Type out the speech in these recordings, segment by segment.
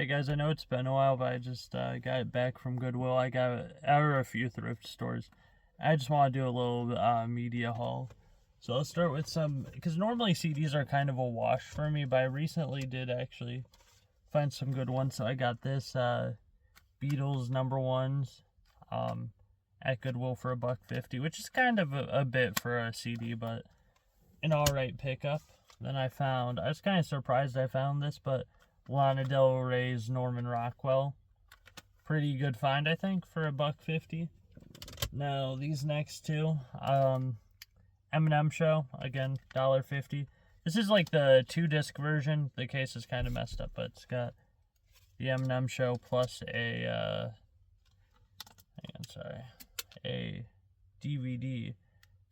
Hey guys, I know it's been a while, but I just got it back from Goodwill. I got it out of a few thrift stores. I just want to do a little media haul. So let's start with some, because normally CDs are kind of a wash for me, but I recently did actually find some good ones. So I got this Beatles #1s at Goodwill for $1.50, which is kind of a bit for a CD, but an alright pickup. Then I was kind of surprised I found this, but Lana Del Rey's Norman Rockwell. Pretty good find, I think, for $1.50. Now, these next two, Eminem Show, again, $1.50. This is like the 2-disc version. The case is kind of messed up, but it's got the Eminem Show plus a DVD.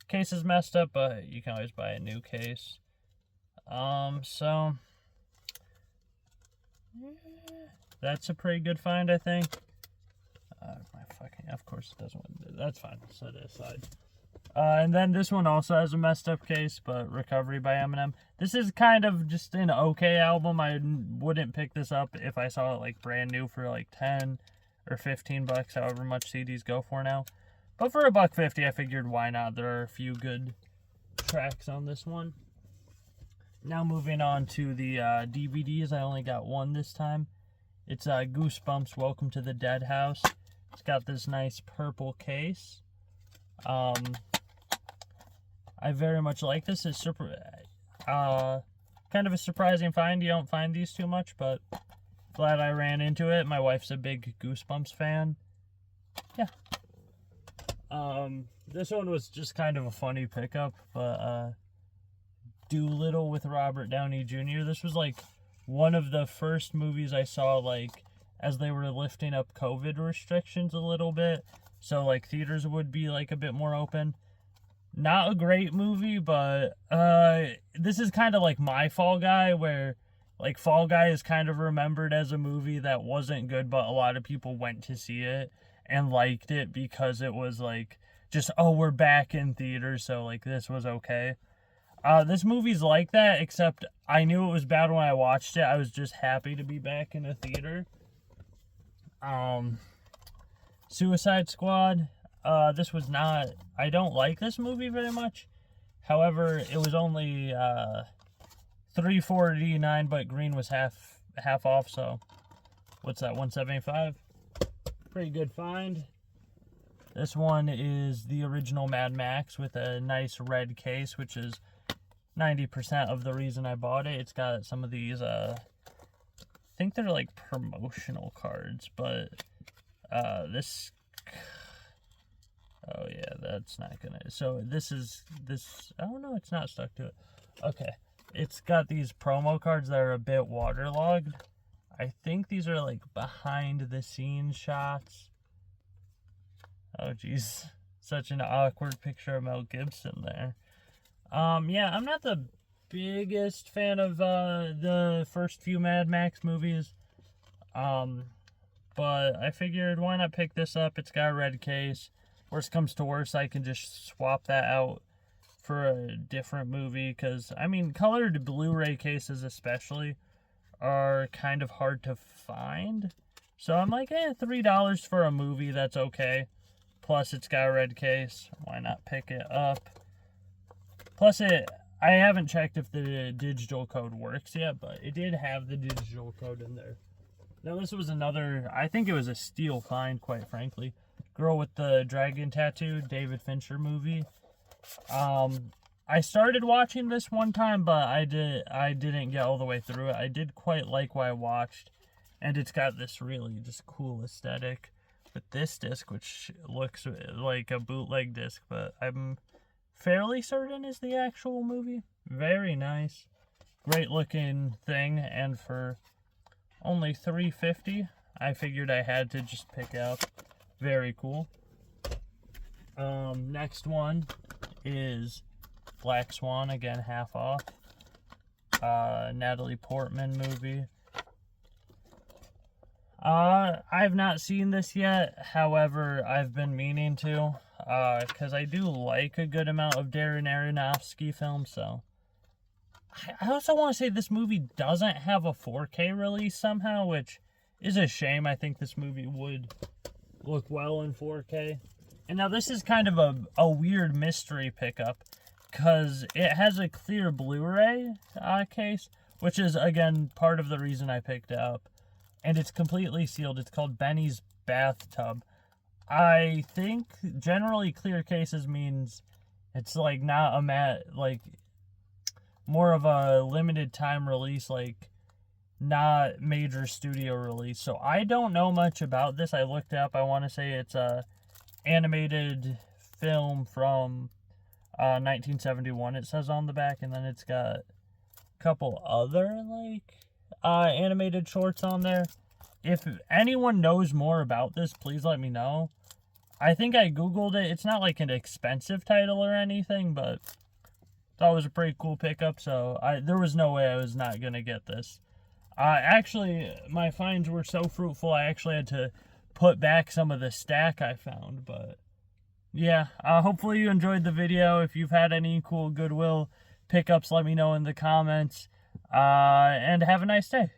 Case is messed up, but you can always buy a new case. So that's a pretty good find, I think. Of course it doesn't. That's fine. Set it aside. And then this one also has a messed up case, but Recovery by Eminem. This is kind of just an okay album. I wouldn't pick this up if I saw it like brand new for like 10 or 15 bucks, however much CDs go for now. But for $1.50, I figured why not? There are a few good tracks on this one. Now moving on to the DVDs. I only got one this time. It's Goosebumps, Welcome to the Dead House. It's got this nice purple case. I very much like this. It's kind of a surprising find. You don't find these too much, but glad I ran into it. My wife's a big Goosebumps fan. Yeah. This one was just kind of a funny pickup, but Doolittle with Robert Downey Jr. This was like one of the first movies I saw like as they were lifting up COVID restrictions a little bit, so like theaters would be like a bit more open. Not a great movie, but this is kind of like my Fall Guy, where like Fall Guy is kind of remembered as a movie that wasn't good, but a lot of people went to see it and liked it because it was like just, oh, we're back in theaters, so like this was okay. This movie's like that, except I knew it was bad when I watched it. I was just happy to be back in a theater. Suicide Squad. This was not... I don't like this movie very much. However, it was only $3.49, but green was half off, so what's that, $1.75? Pretty good find. This one is the original Mad Max with a nice red case, which is 90% of the reason I bought it. It's got some of these, I think they're like promotional cards, but this, oh yeah, that's not gonna, so this, oh no, it's not stuck to it. Okay, it's got these promo cards that are a bit waterlogged. I think these are like behind the scenes shots. Oh geez, such an awkward picture of Mel Gibson there. Yeah, I'm not the biggest fan of the first few Mad Max movies. But I figured why not pick this up? It's got a red case. Worst comes to worst, I can just swap that out for a different movie, because I mean, colored Blu-ray cases especially are kind of hard to find. So I'm like, $3 for a movie, that's okay. Plus it's got a red case. Why not pick it up? Plus I haven't checked if the digital code works yet, but it did have the digital code in there. Now this was another, I think it was a steal find, quite frankly. Girl with the Dragon Tattoo, David Fincher movie. I started watching this one time, but I didn't get all the way through it. I did quite like what I watched, and it's got this really just cool aesthetic with this disc, which looks like a bootleg disc, but I'm fairly certain is the actual movie. Very nice. Great looking thing, and for only $3.50, I figured I had to just pick up. Very cool. Next one is Black Swan, again half off. Natalie Portman movie. I've not seen this yet, however, I've been meaning to, because I do like a good amount of Darren Aronofsky films, so. I also want to say this movie doesn't have a 4K release somehow, which is a shame. I think this movie would look well in 4K. And now this is kind of a weird mystery pickup, because it has a clear Blu-ray case, which is, again, part of the reason I picked it up. And it's completely sealed. It's called Benny's Bathtub. I think generally clear cases means it's like not a like more of a limited time release, like not major studio release. So I don't know much about this. I looked up. I want to say it's a animated film from 1971. It says on the back, and then it's got a couple other like animated shorts on there. If anyone knows more about this, please let me know. I think I googled it. It's not like an expensive title or anything, but thought it was a pretty cool pickup, so there was no way I was not gonna get this. Actually, my finds were so fruitful, I actually had to put back some of the stack I found, but yeah, hopefully you enjoyed the video. If you've had any cool Goodwill pickups, let me know in the comments, and have a nice day.